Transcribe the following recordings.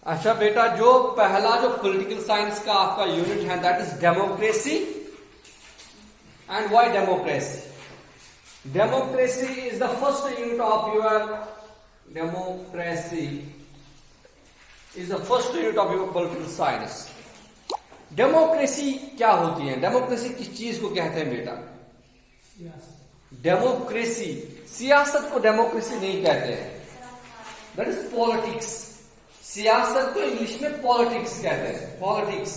اچھا بیٹا جو پہلا جو پولیٹیکل سائنس کا آپ کا یونٹ ہے that is democracy. And why democracy? Democracy is the first unit of your democracy is the first unit of your political science. Democracy کیا ہوتی ہے؟ ڈیموکریسی کس چیز کو کہتے ہیں بیٹا؟ ڈیموکریسی سیاست کو ڈیموکریسی نہیں کہتے ہیں. That is politics. سیاست کو انگلش میں پالیٹکس کہتے ہیں, پالیٹکس.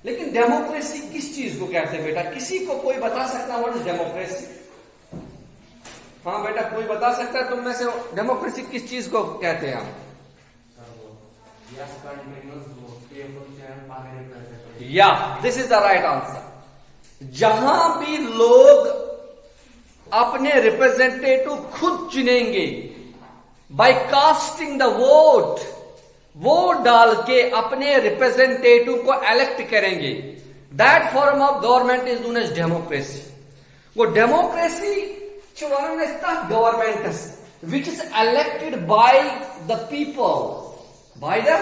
لیکن ڈیموکریسی کس چیز کو کہتے ہیں بیٹا؟ کسی کو کوئی بتا سکتا ہے واٹ از ڈیموکریسی؟ ہاں بیٹا کوئی بتا سکتا ہے تم میں سے ڈیموکریسی کس چیز کو کہتے ہیں ہم؟ یا دس از دا رائٹ آنسر. جہاں بھی لوگ اپنے ریپرزینٹیٹو خود چنیں گے by casting the vote, vote ڈال کے اپنے ریپرزینٹیٹو کو الیکٹ کریں گے, that form of government is known as democracy. وہ democracy government which is elected by the people, by the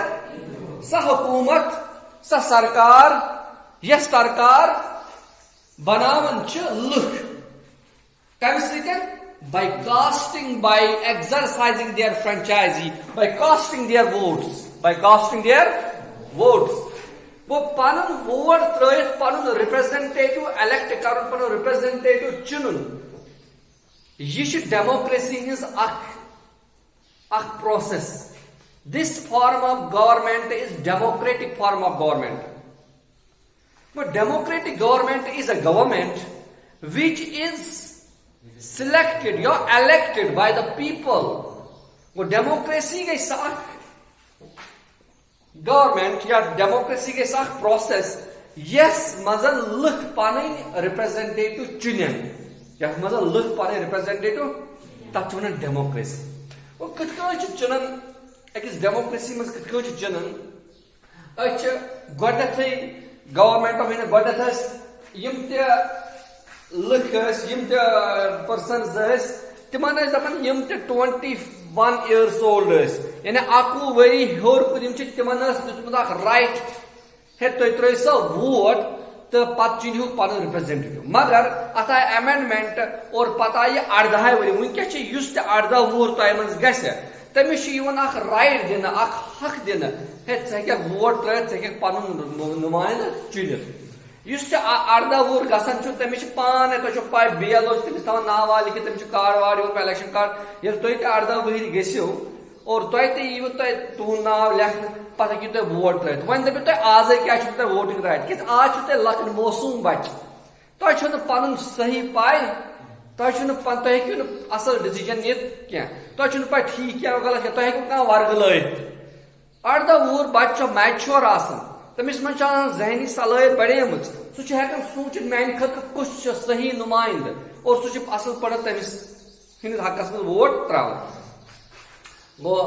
سا حکومت سا سرکار یہ سرکار بناون چھ لکھ کم سۭتۍ by casting, by exercising their franchisee, by casting their votes, by casting their votes. وہ پنن ووٹ ترٲیِتھ پنن ریپرزینٹیٹو الیکٹ کرن, پنن ریپرزینٹیٹو چنن, یہ چھ ڈیموکریسی ہنز اکھ process. This form of government is democratic form of government. But democratic government is a government which is selected یا elected by the people. وہ ڈیموکریسی کے ساتھ گورنمنٹ یا ڈیموکریسی کے ساتھ پروسیس یس مزن لکھ پانے ریپرزینٹیٹو چنن, یس مزن لکھ پانے ریپرزینٹیٹو تک چنن ڈیموکریسی. وہ کت کن چنن اکس ڈیموکریسی مز کت کن چنن؟ اچھ گۄڈنیتھٕے گورنمنٹ آف انڈیا گۄڈنیتھ یم تہ لکھ یم تہ پرسنز تمن دپان یم تہ 21 years old یعنی 21 ؤری ہیور کن تمن دیتمت اخ رائٹ ہے تھی ترو سا ووٹ تو پتہ چنو پن ریپرزینٹیٹو. مگر ات آئی امینڈمنٹ اور پتہ آئی 18 ؤری. ونکس اس تہ 18 وُہر تہ من گژھِ تمس اخ رائٹ دن اخ حق دن ہے ژٕ ووٹ ترٲیِتھ ژٕ ہیٚککھ پنُن نمائندٕ چُنِتھ. اس 18 وُہر گژھان تمس پانے تہ پاے بیل تمس تھوان ناو لکھت تمس card ward your election card یل تھی 18 وہر گژھو اور تہ یو تہ تہد ناو لکھنہٕ پتہٕ ہیٚکِو تُہۍ ووٹ ترٲیِتھ. وۄنۍ دٔپِو تُہۍ آزے کیٛاہ چھُو تۄہہِ ووٹِنگ رائٹ؟ کیٛازِ آز چھُو تۄہہِ لۄکٕٹۍ موسوٗم بچہِ, تۄہہِ چھُو نہٕ پنُن صحیح پاے, تۄہہِ چھُو نہٕ تُہۍ ہیٚکِو نہٕ اصل ڈیسیجن نِتھ کینٛہہ, تۄہہِ چھُو نہٕ پاے ٹھیٖک کیٛاہ غلط کیٛاہ, تۄہہِ ہیٚکِو کانٛہہ ورگہٕ لٲیِتھ. 18 وُہر بچہِ چھُ میچور آسان, تٔمِس منٛز چھِ آسان ذہنی صلٲحیت بڑیمٕژ, سُہ چھُ ہیٚکان سوٗنٛچِتھ میانہِ خٲطرٕ کُس چھُ صحیح نُمایندٕ اور سُہ چھُ اصل پٲٹھۍ تٔمِس ہٕنٛدِس حقس منٛز ووٹ تراوان. گوٚو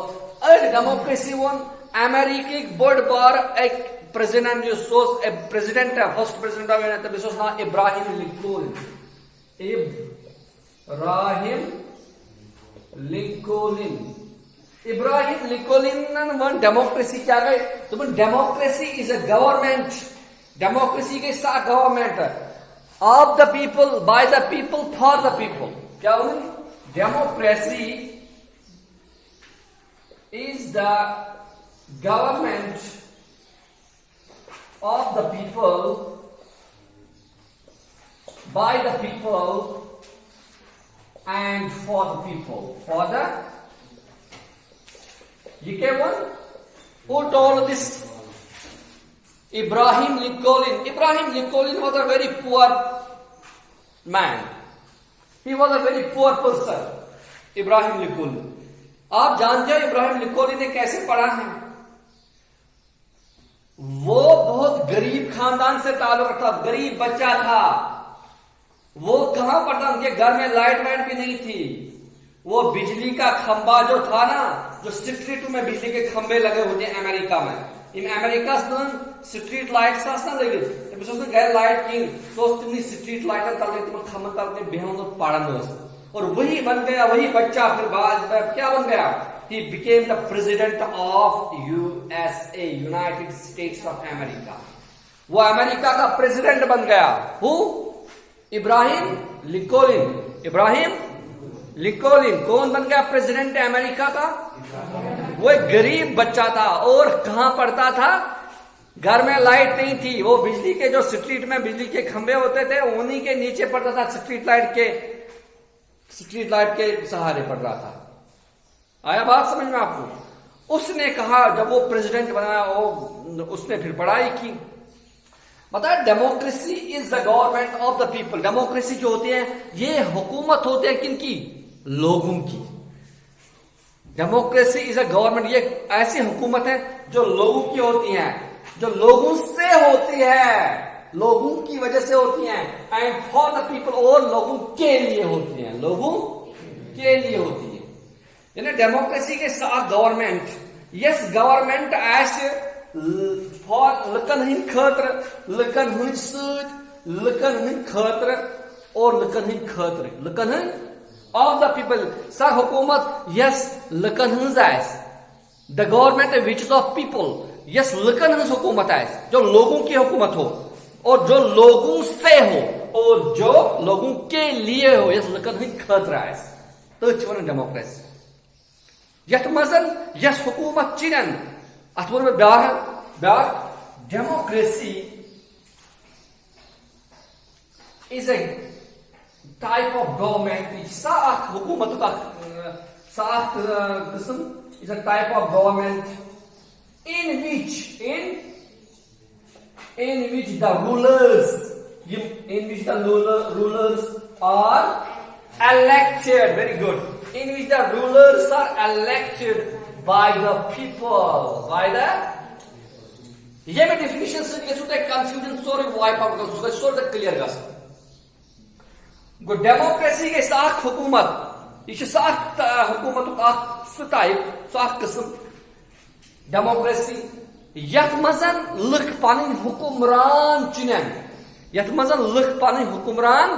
أڑۍ ڈیموکریسی ووٚن امریکہٕکۍ بوٚڑ بار أکۍ پریزیڈنٹ یُس اوس president first president of India تٔمِس اوس ناو ابراہیم لنکولن. ابراہیم لنکولن ون ڈیموکریسی کیا گئی؟ دپن democracy is a government, democracy گئی سا government of the people by the people for the people. کیا ون؟ Democracy is the government of the people by the people and for the people. For the you came one? Who told this? Abraham Lincoln. Abraham Lincoln was a very poor man. He was a very poor person. Abraham Lincoln. آپ جانتے ہیں ابراہیم لنکولن نے کیسے پڑھا ہے؟ وہ بہت غریب خاندان سے تعلق تھا, غریب بچہ تھا. وہ کہاں پڑھتا؟ ان کے گھر میں لائٹ وائٹ بھی نہیں تھی. وہ بجلی کا کھمبا جو تھا نا, جو اسٹریٹوں میں بجلی کے کھمبے لگے ہوتے ہیں امریکہ میں, ان امریکہ سٹریٹ لائٹس لگت گھر لائٹ کہیں سو تمہیں سٹریٹ لائٹن تل تم کھمبن تل بہن اور پڑھن, اور وہی بن گیا وہی بچہ. پھر بعد کیا بن گیا؟ he became the president of USA, United States of America. وہ امریکہ کا پریزیڈنٹ بن گیا. Who? ابراہیم لنکولن. ابراہیم لنکولن کون بن گیا پریزیڈنٹ امریکہ کا؟ وہ ایک غریب بچہ تھا اور کہاں پڑھتا تھا؟ گھر میں لائٹ نہیں تھی, وہ بجلی کے جو اسٹریٹ میں بجلی کے کھمبے ہوتے تھے انہی کے نیچے پڑتا تھا, اسٹریٹ لائٹ کے سہارے پڑ رہا تھا. آیا بات سمجھ میں آپ کو؟ اس نے کہا جب وہ پریزیڈنٹ بنا, اس نے پھر پڑھائی کی. بتایا democracy is the government of the people. Democracy جو ہوتی ہے یہ حکومت ہوتے ہیں کن کی؟ لوگوں کی. ڈیموکریسی از اے گورنمنٹ, یہ ایسی حکومت ہے جو لوگوں کی ہوتی ہیں, جو لوگوں سے ہوتی ہے, لوگوں کی وجہ سے ہوتی ہیں. اینڈ فار دا پیپل, اور لوگوں کے لیے ہوتی ہیں, لوگوں کے لیے ہوتی ہیں. یعنی ڈیموکریسی کے ساتھ گورنمنٹ, یس گورنمنٹ ایسے فار لکن ہند خاطر, لکن ہند سۭتۍ, لکن ہند خاطر اور لکن ہند خاطر, لکن ہند آف دا پیپل. سا حکومت یس لکن ہنز آسہِ, the government which is of people, یس لکن ہنز حکومت آسہِ, جو لوگوں کی حکومت ہو اور جو لوگوں سے ہو اور جو لوگوں کے لیے ہو, یس لکن ہند خاطر آسہِ, تٔتھۍ چھِ وَنان ڈیموکریسی. یتھ منٛز یس حکومت چِنن, اتھ ووٚن مےٚ بیٛاکھ democracy is a type of government, سا اکھ حکومتُک سا اکھ قسم, is a type of government in which the rulers are elected. Very good. In which the rulers are elected by the people. یہ میں ڈیفینیشن سے گژھو تۄہہِ کنفیوژن سورُے وائپ آؤٹ گژھُن, سُہ گژھِ سورُے کلیئر گژھُن. گو ڈیموکریسی گئی سا اکھ حکومت, یہ چھِ سا اکھ حکومتُک اکھ سُہ ٹائپ, سُہ اکھ قسم ڈیموکریسی یتھ منٛز لُکھ پنٕنۍ حکمران چُنن, یتھ منٛز لُکھ پنٕنۍ حکمران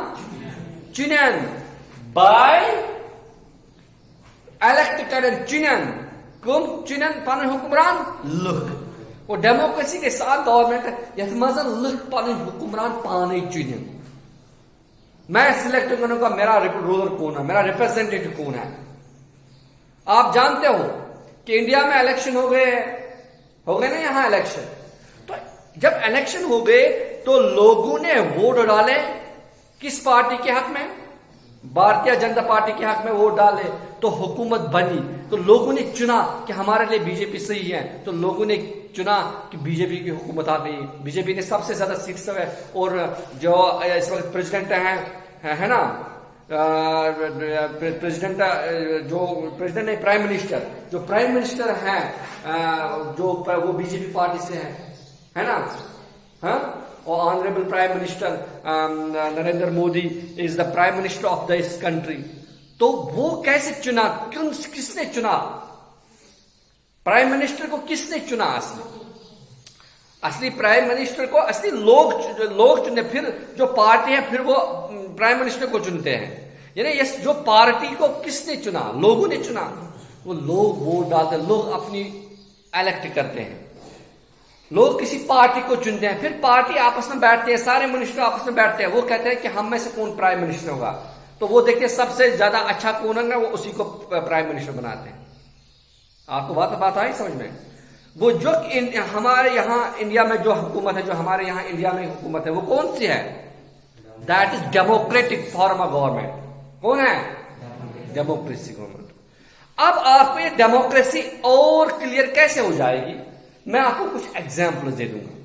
چُنن باے الیکٹ کرن, چُنن کم چُنن پنٕنۍ حکمران لُکھ. اور ڈیموکریسی کے ساتھ گورنمنٹ یتھ منٛز لُکھ پنٕنۍ حکمران پانے چُنن. میں سلیکٹ کروں گا میرا رولر کون ہے, میرا ریپرزینٹیٹو کون ہے. آپ جانتے ہو کہ انڈیا میں الیکشن ہو گئے نا یہاں الیکشن. تو جب الیکشن ہو گئے تو لوگوں نے ووٹ ڈالے کس پارٹی کے حق میں؟ بھارتیہ جنتا پارٹی کے حق میں ووٹ ڈالے تو حکومت بنی. تو لوگوں نے چنا کہ ہمارے لیے بی جے پی صحیح ہے, تو لوگوں نے چنا کہ بی جے پی کی حکومت آ گئی. بی جے پی نے سب سے زیادہ سیٹس ہے, اور جو اس وقت پریزیڈنٹ ہیں ہے نا, پریزیڈنٹ جو پریزیڈنٹ نہیں پرائم منسٹر, جو پرائم منسٹر ہیں جو وہ بی جے پی پارٹی سے ہیں, ہے نا. ہاں, اور honourable prime minister Narendra Modi is the prime minister of this country. تو وہ کیسے چنا, کس نے چنا پرائم منسٹر کو, کس نے چنا؟ اصلی پرائم منسٹر کو اصلی لوگ چنتے, پھر جو پارٹی ہے پھر وہ پرائم منسٹر کو چنتے ہیں. یعنی جو پارٹی کو کس نے چنا؟ لوگوں نے چنا. وہ لوگ ووٹ ڈالتے, لوگ اپنی الیکٹ کرتے ہیں, لوگ کسی پارٹی کو چنتے ہیں, پھر پارٹی آپس میں بیٹھتے ہیں, سارے منسٹر آپس میں بیٹھتے ہیں, وہ کہتے ہیں کہ ہم میں سے کون پرائم منسٹر ہوگا. تو وہ دیکھتے ہیں سب سے زیادہ اچھا کون ہوگا, وہ اسی کو پرائم منسٹر بناتے ہیں. آپ کو بات آئی سمجھ میں؟ وہ جو ہمارے یہاں انڈیا میں جو حکومت ہے, جو ہمارے یہاں انڈیا میں حکومت ہے, وہ کون سی ہے؟ That is democratic form of government. کون ہے؟ Democracy government. اب آپ کو یہ ڈیموکریسی اور کلیئر کیسے ہو جائے گی, میں آپ کو کچھ ایگزامپل دے دوں گا.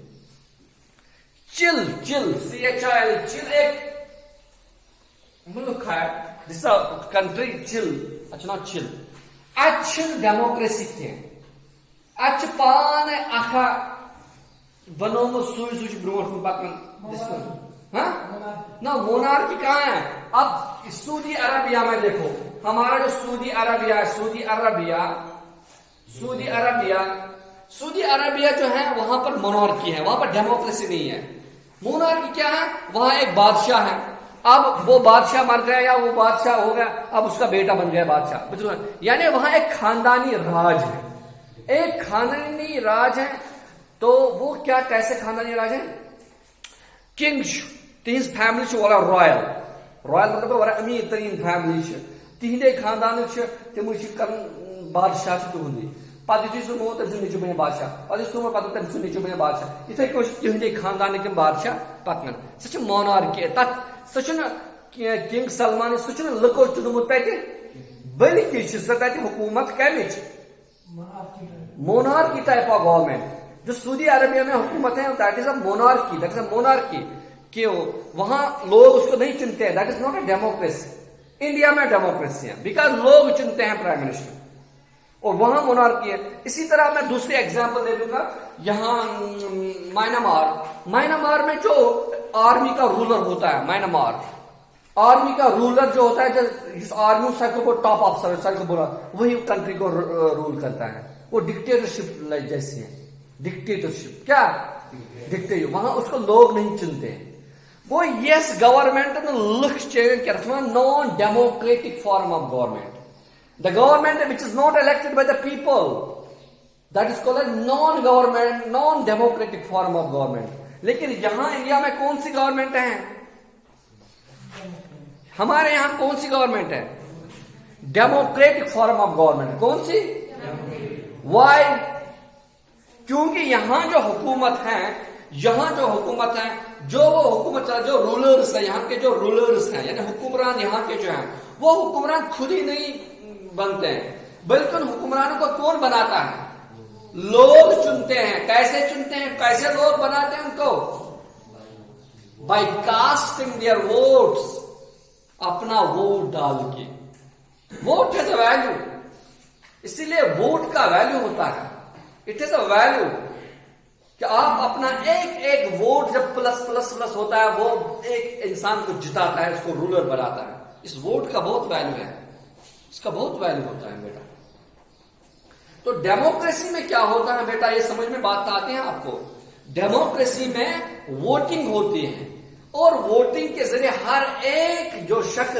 چل CHIL, چل ایک ملک ہے, دس کنٹری چل, اچھا نا چل, اچھا ڈیموکریسی کی اچھا پانے اکھا بنومت سوئی برونٹ کن پکان. ہاں نا, مونارکی کہاں ہے؟ اب سعودی عربیہ میں دیکھو, ہمارا جو سعودی عربیہ ہے, سعودی عربیہ جو ہے وہاں پر مونارکی ہے, وہاں پر ڈیموکریسی نہیں ہے. مونارکی کیا ہے؟ وہاں ایک بادشاہ ہے, اب وہ بادشاہ مر گیا یا وہ بادشاہ ہو گیا، اب اس کا بیٹا بن گیا بادشاہ، یعنی وہاں ایک خاندانی راج ہے، ایک خاندانی راج ہے. تو وہ کیا کیسے خاندانی راج ہے؟ کنگ تہذ فیملی والا رائل مطلب والا امیر ترین فیملی، تہندے خاندان تم کر بادشاہ تہندی، پتہ یُتھُے سُہ موت تٔمۍ سُنٛد نیٚچوٗ بنے بادشاہ، پتہٕ یُس سُہ موت پتہٕ تٔمۍ سُنٛد نیٚچوٗ بنے بادشاہ، یِتھے کٔنۍ چھِ تہندے خاندانٕکۍ تِم بادشاہ پکنن. سُہ چھِ مونارکی، تتھ سُہ چھُنہٕ کنگ سلمان، سُہ چھُنہٕ لُکو چُنمُت تتہِ، بلکہ چھِ سۄ تتہِ حکومت کمِچ، مونارکی ٹائپ آف گورنمنٹ. جو سعودی عربیہ میں حکومت ہے دیٹ از اے مونارکی کہ وہاں لوگ اس کو نہیں چنتے ہیں، that is not a democracy. India میں ڈیموکریسی ہے بیکاز لوگ چنتے ہیں پرائم منسٹر، اور وہاں مونارکی ہے. اسی طرح میں دوسری ایگزامپل دے دوں گا، یہاں مائنمار میں جو آرمی کا رولر ہوتا ہے، آرمی کا رولر جو ہوتا ہے، جس آرمی سائیکل کو ٹاپ افسر سائیکل بولا، وہی کنٹری کو رول کرتا ہے. وہ ڈکٹیٹرشپ جیسی ہے، ڈکٹیٹرشپ کیا ڈکٹیٹر، وہاں اس کو لوگ نہیں چنتے. وہ یس گورنمنٹ لکھ چین کیا naan democratic form of government. The government which is not elected by the people, that is called a non-government, non-democratic form of government. لیکن یہاں انڈیا میں کون سی گورنمنٹ ہے؟ ہمارے یہاں کون سی گورنمنٹ ہے؟ Democratic form of government. کون سی؟ وائی؟ کیونکہ یہاں جو حکومت ہے، جو وہ حکومت جو رولرز ہیں، یہاں کے جو رولرز ہیں یعنی حکمران یہاں کے جو ہیں، وہ حکمران خود ہی نہیں بنتے ہیں، بلکہ ان حکمرانوں کو کون بناتا ہے؟ لوگ چنتے ہیں. کیسے چنتے ہیں؟ کیسے لوگ بناتے ہیں ان کو؟ بائی کاسٹنگ دیئر ووٹس، اپنا ووٹ ڈال کے. ووٹ ہیز اے ویلو، اسی لیے ووٹ کا ویلو ہوتا ہے. اٹ از اے ویلو کہ آپ اپنا ایک ووٹ جب پلس پلس پلس ہوتا ہے، وہ ایک انسان کو جتاتا ہے، اس کو رولر بناتا ہے. اس ووٹ کا بہت ویلو ہے، اس کا بہت ویلو ہوتا ہے بیٹا. تو ڈیموکریسی میں کیا ہوتا ہے بیٹا، یہ سمجھ میں بات آتی ہے آپ کو. ڈیموکریسی میں ووٹنگ ہوتی ہے، اور ووٹنگ کے ذریعے ہر ایک جو شخص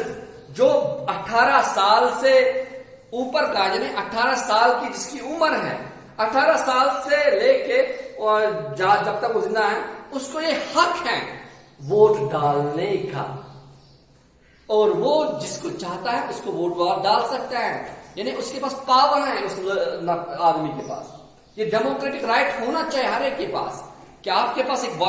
جو 18 سال سے اوپر کا، یعنی 18 سال کی جس کی عمر ہے، 18 سال سے لے کے جب تک وہ زندہ ہے، اس کو یہ حق ہے ووٹ ڈالنے کا. اور وہ جس کو چاہتا ہے اس کو ووٹ ڈال سکتا ہے، یعنی اس کے پاس پاور ہے اس آدمی کے پاس. یہ ڈیموکریٹک رائٹ ہونا چاہیے ہر ایک کے پاس کہ آپ کے پاس ایک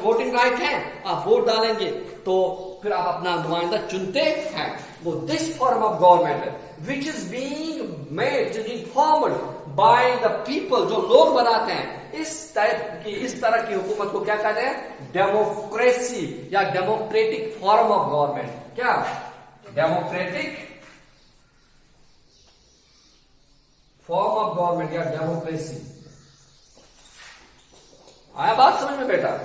ووٹنگ رائٹ ہے، آپ ووٹ ڈالیں گے تو پھر آپ اپنا نمائندہ چنتے ہیں. وہ this form of government which is being made formed by the people, جو لوگ بناتے ہیں، اس طرح کی حکومت کو کیا کہتے ہیں؟ ڈیموکریسی یا ڈیموکریٹک فارم آف گورنمنٹ. کیا؟ ڈیموکریٹک فارم آف گورنمنٹ یا ڈیموکریسی. آیا بات سمجھ میں بیٹا؟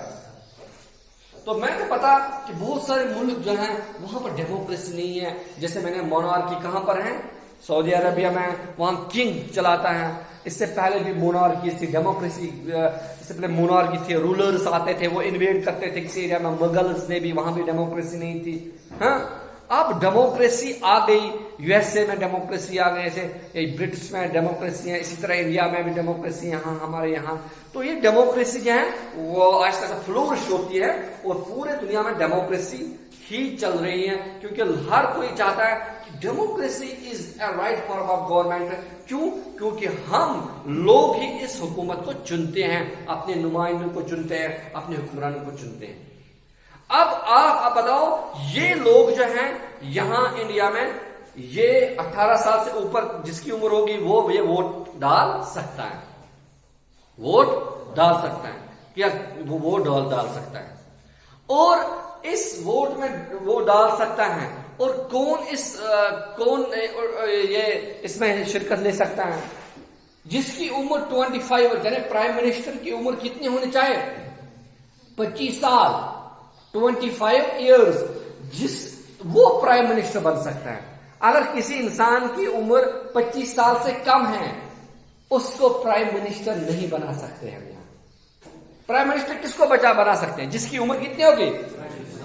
تو میں نے پتا کہ بہت سارے ملک جو ہیں وہاں پر ڈیموکریسی نہیں ہے. جیسے میں نے مونارکی کہاں پر ہے؟ سعودی عربیہ میں، وہاں کنگ چلاتا ہے. اس سے پہلے بھی مونارکی تھی، ڈیموکریسی اس سے پہلے مونارکی تھی، رولرز آتے تھے، وہ انویڈ کرتے تھے کسی ایریا میں. مغلز نے بھی، وہاں بھی ڈیموکریسی نہیں تھی. ہاں اب ڈیموکریسی آ گئی، یو ایس اے میں ڈیموکریسی آ گئی، ایسے برٹش میں ڈیموکریسی ہے، اسی طرح انڈیا میں بھی ڈیموکریسی یہاں ہمارے یہاں. تو یہ ڈیموکریسی جو ہے وہ آہستہ آہستہ فلورش ہوتی ہے، اور پورے دنیا میں ڈیموکریسی ہی چل رہی ہے، کیونکہ ہر کوئی چاہتا ہے کہ democracy is a right form of government. کیوں؟ کیونکہ ہم لوگ ہی اس حکومت کو چنتے ہیں، اپنے نمائندوں کو چنتے ہیں، اپنے حکمرانوں کو چنتے ہیں. اب آپ بتاؤ، یہ لوگ جو ہیں یہاں انڈیا میں، یہ 18 سال سے اوپر جس کی عمر ہوگی وہ یہ ووٹ ڈال سکتا ہے، ووٹ ڈال سکتا ہے. کیا وہ ووٹ ڈال سکتا ہے؟ اور اس ووٹ میں وہ ڈال سکتا ہے. اور کون یہ اس میں شرکت لے سکتا ہے؟ جس کی عمر 25، یعنی پرائم منسٹر کی عمر کتنی ہونی چاہیے؟ 25 سال، 25 ایئرز. وہ پرائم منسٹر بن سکتا ہے. اگر کسی انسان کی عمر 25 سال سے کم ہے، اس کو پرائم منسٹر نہیں بنا سکتے ہیں. پرائم منسٹر کس کو بنا سکتے ہیں؟ جس کی عمر کتنی ہوگی؟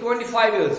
25 years.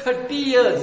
30 years.